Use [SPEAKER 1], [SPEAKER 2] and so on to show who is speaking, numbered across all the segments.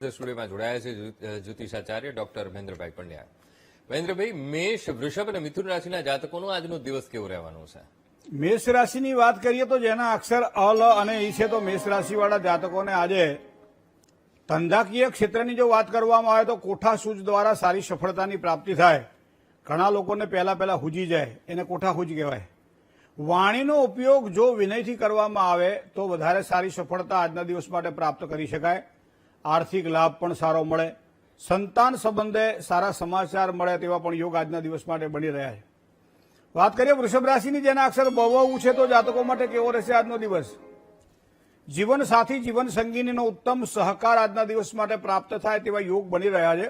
[SPEAKER 1] સ્ટુડિયોમાં જોડાયા છે જ્યોતિષાચાર્ય ડોક્ટર મહેન્દ્રભાઈ પંડ્યા. મહેન્દ્રભાઈ, મેષ, વૃષભ અને મિથુન રાશિના જાતકોનો આજનો દિવસ કેવો રહેવાનો છે?
[SPEAKER 2] મેષ રાશિની વાત કરીએ તો જેના અક્ષર અ, લ અને ઈ છે તો મેષ રાશિવાળા જાતકોને આજે ધંધાકીય ક્ષેત્રની જો વાત કરવામાં આવે તો કોઠા સૂજ દ્વારા સારી સફળતાની પ્રાપ્તિ થાય. ઘણા લોકોને પહેલા હુજી જાય, એને કોઠા સૂજ કહેવાય. વાણીનો ઉપયોગ જો વિનયથી કરવામાં આવે તો વધારે સારી સફળતા આજના દિવસ માટે પ્રાપ્ત કરી શકાય. આર્થિક લાભ પણ સારો મળે, સંતાન સંબંધે સારા સમાચાર મળે તેવા પણ યોગ આજના દિવસ માટે બની રહ્યા છે. વાત કરીએ વૃષભ રાશિની જેના અક્ષર બ, વ, ઉ છે તો જાતકો માટે કેવો રહેશે આજનો દિવસ? જીવન સાથી, જીવન સંગીનીનો ઉત્તમ સહકાર આજના દિવસ માટે પ્રાપ્ત થાય તેવા યોગ બની રહ્યા છે.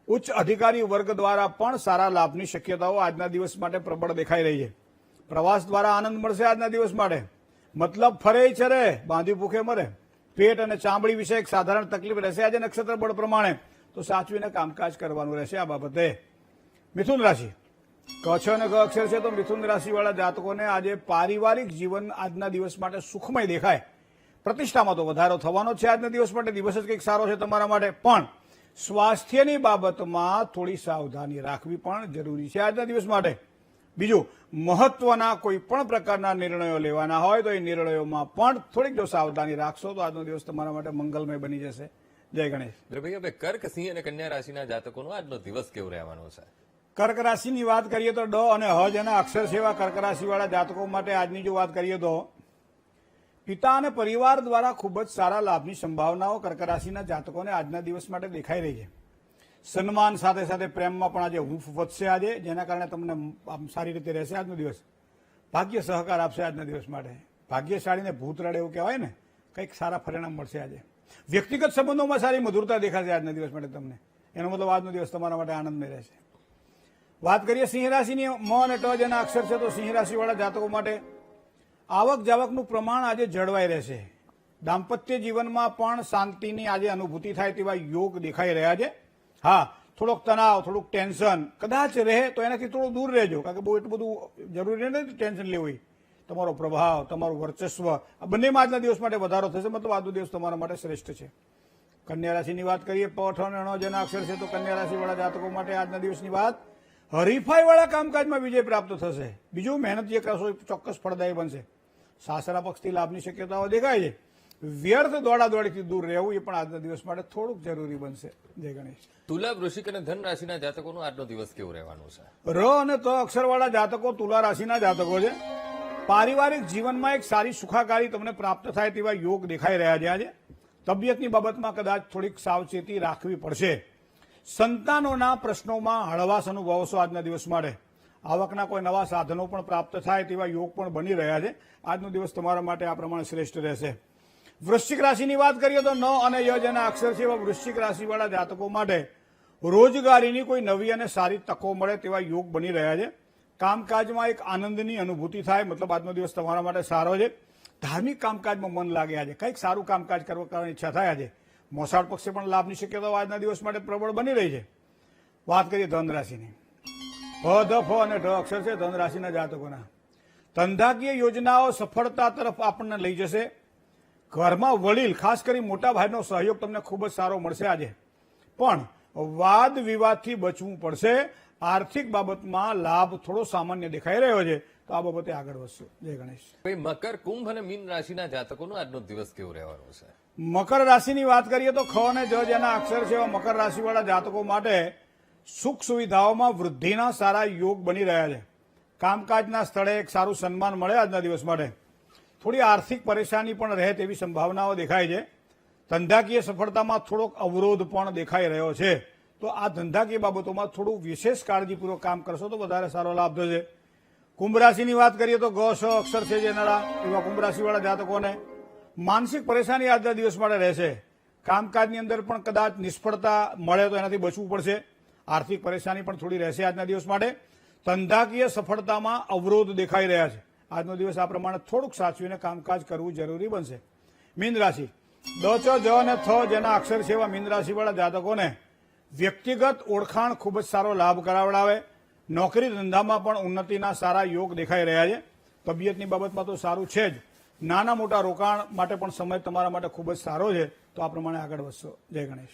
[SPEAKER 2] ઉચ્ચ અધિકારી વર્ગ દ્વારા પણ સારા લાભની શક્યતાઓ આજના દિવસ માટે પ્રબળ દેખાઈ રહી છે. પ્રવાસ દ્વારા આનંદ મળશે આજના દિવસ માટે. મતલબ ફરે ચરે, બાંધી ભૂખે મરે. પેટ અને ચામડી વિશે એક સાધારણ તકલીફ રહેશે આજે નક્ષત્ર બળ પ્રમાણે, તો સાચવીને કામકાજ કરવાનું રહેશે આ બાબતે. મિથુન રાશિ, ક, છ અને ગ અક્ષર છે તો મિથુન રાશિવાળા જાતકોને આજે પારિવારિક જીવન આજના દિવસ માટે સુખમય દેખાય. પ્રતિષ્ઠામાં તો વધારો થવાનો છે આજના દિવસ માટે. દિવસ જ કંઈક સારો છે તમારા માટે, પણ સ્વાસ્થ્યની બાબતમાં થોડી સાવધાની રાખવી પણ જરૂરી છે આજના દિવસ માટે. બીજું, મહત્વના કોઈ પણ પ્રકારના નિર્ણયો લેવાના હોય તો એ નિર્ણયોમાં પણ થોડીક જો સાવધાની રાખશો તો આજનો દિવસ તમારા માટે મંગલમય બની જશે. જય ગણેશ.
[SPEAKER 1] ભાઈ, હવે કર્ક, સિંહ અને કન્યા રાશિના જાતકોનો આજનો દિવસ કેવો રહેવાનો છે?
[SPEAKER 2] કર્ક રાશિની વાત કરીએ તો ડ અને હ જેના અક્ષર છે એવા કર્ક રાશિવાળા જાતકો માટે આજની જો વાત કરીએ તો પિતા અને પરિવાર દ્વારા ખૂબ જ સારા લાભની સંભાવનાઓ કર્ક રાશિના જાતકોને આજના દિવસ માટે દેખાઈ રહી છે. સન્માન સાથે સાથે પ્રેમમાં પણ આજે હૂંફ વધશે આજે, જેના કારણે તમને આમ સારી રીતે રહેશે આજનો દિવસ. ભાગ્ય સહકાર આપશે આજના દિવસ માટે. ભાગ્યશાળીને ભૂત રડે એવું કહેવાય ને, કંઈક સારા પરિણામ મળશે આજે. વ્યક્તિગત સંબંધોમાં સારી મધુરતા દેખાશે આજના દિવસ માટે તમને. એનો મતલબ આજનો દિવસ તમારા માટે આનંદમય રહેશે. વાત કરીએ સિંહ રાશિની મ અને ટ જેના અક્ષર છે તો સિંહ રાશિવાળા જાતકો માટે આવક જાવકનું પ્રમાણ આજે જળવાઈ રહેશે. દાંપત્ય જીવનમાં પણ શાંતિની આજે અનુભૂતિ થાય તેવા યોગ દેખાઈ રહ્યા છે. હા, થોડોક તણાવ, થોડુંક ટેન્શન કદાચ રહે તો એનાથી થોડું દૂર રહેજો, કારણ કે બહુ એટલું બધું જરૂરી નથી ટેન્શન લેવું. તમારો પ્રભાવ, તમારું વર્ચસ્વ આ બંનેમાં આજના દિવસ માટે વધારો થશે, મતલબ આજનો દિવસ તમારા માટે શ્રેષ્ઠ છે. કન્યા રાશિની વાત કરીએ, પ, ઠ અને ણ જેના અક્ષર છે તો કન્યા રાશિવાળા જાતકો માટે આજના દિવસની વાત હરીફાઈવાળા કામકાજમાં વિજય પ્રાપ્ત થશે. બીજું, મહેનત જે કરશો ચોક્કસ ફળદાયી બનશે. સાસરા પક્ષથી લાભની શક્યતાઓ દેખાય છે. વ્યર્થ દોડાદોડીથી દૂર રહેવું એ પણ આજના દિવસ માટે થોડુંક જરૂરી બનશે. જય ગણેશ.
[SPEAKER 1] તુલા, વૃશ્ચિક અને ધન રાશિના જાતકોનો આજનો દિવસ કેવો રહેવાનો છે?
[SPEAKER 2] ર અને ત અક્ષરવાળા જાતકો તુલા રાશિના જાતકો છે. પારિવારિક જીવનમાં એક સારી સુખાકારી તમને પ્રાપ્ત થાય તેવા યોગ દેખાઈ રહ્યા છે આજે. તબિયતની બાબતમાં કદાચ થોડીક સાવચેતી રાખવી પડશે. સંતાનોના પ્રશ્નોમાં હળવાશ અનુભવશો આજના દિવસ માટે. આવકના કોઈ નવા સાધનો પણ પ્રાપ્ત થાય તેવા યોગ પણ બની રહ્યા છે. આજનો દિવસ તમારા માટે આ પ્રમાણે શ્રેષ્ઠ રહેશે. વૃશ્ચિક રાશિની વાત કરીએ તો ન અને ય જેના અક્ષર છે એવા વૃશ્ચિક રાશિવાળા જાતકો માટે રોજગારીની કોઈ નવી અને સારી તકો મળે તેવા યોગ બની રહ્યા છે. કામકાજમાં એક આનંદની અનુભૂતિ થાય, મતલબ આજનો દિવસ તમારા માટે સારો છે. ધાર્મિક કામકાજમાં મન લાગે આજે, કંઈક સારું કામકાજ કરવાની ઈચ્છા થાય આજે. મોસાળ પક્ષે પણ લાભની શક્યતાઓ આજના દિવસ માટે પ્રબળ બની રહી છે. વાત કરીએ ધન રાશિની, ભ, ધ, ફ અને ઢ અક્ષર છે ધન રાશિના જાતકોના. ધંધાકીય યોજનાઓ સફળતા તરફ આપણને લઈ જશે. ઘરમાં વડીલ, ખાસ કરી મોટા ભાઈનો સહયોગ તમને ખૂબ જ સારો મળશે આજે. પણ વાદ વિવાદથી બચવું પડશે. આર્થિક બાબતમાં લાભ થોડો સામાન્ય દેખાઈ રહ્યો છે, તો આ બાબતે આગળ વધશો. જય ગણેશ.
[SPEAKER 1] ભાઈ, મકર, કુંભ અને મીન રાશિના જાતકોનો આજનો દિવસ કેવો રહેવાનો છે?
[SPEAKER 2] મકર રાશિની વાત કરીએ તો ખ અને જ જેના અક્ષર છે એવા મકર રાશિવાળા જાતકો માટે સુખ સુવિધાઓમાં વૃદ્ધિના સારા યોગ બની રહ્યા છે. કામકાજના સ્થળે એક સારું સન્માન મળે આજના દિવસ માટે. થોડી આર્થિક પરેશાની પણ રહે તેવી સંભાવનાઓ દેખાય છે. ધંધાકીય સફળતામાં થોડોક અવરોધ પણ દેખાઈ રહ્યો છે, તો આ ધંધાકીય બાબતોમાં થોડું વિશેષ કાળજીપૂર્વક કામ કરશો તો વધારે સારો લાભ થશે. કુંભ રાશિની વાત કરીએ તો ગ, શ અક્ષર છે જેના એવા કુંભ રાશિવાળા જાતકોને માનસિક પરેશાની આજના દિવસ માટે રહેશે. કામકાજની અંદર પણ કદાચ નિષ્ફળતા મળે તો એનાથી બચવું પડશે. આર્થિક પરેશાની પણ થોડી રહેશે આજના દિવસ માટે. ધંધાકીય સફળતામાં અવરોધ દેખાઈ રહ્યા છે. આજનો દિવસ આ પ્રમાણે થોડુંક સાચવીને કામકાજ કરવું જરૂરી બનશે. મીન રાશિ, દ, ચ, જ અને થ જેના અક્ષર છે એવા મીન રાશિવાળા જાતકોને વ્યક્તિગત ઓળખાણ ખૂબ જ સારો લાભ કરાવડાવે. નોકરી ધંધામાં પણ ઉન્નતિના સારા યોગ દેખાઈ રહ્યા છે. તબિયતની બાબતમાં તો સારું છે જ, નાના મોટા રોકાણ માટે પણ સમય તમારા માટે ખૂબ જ સારો છે. તો આ પ્રમાણે આગળ વધશો. જય ગણેશ.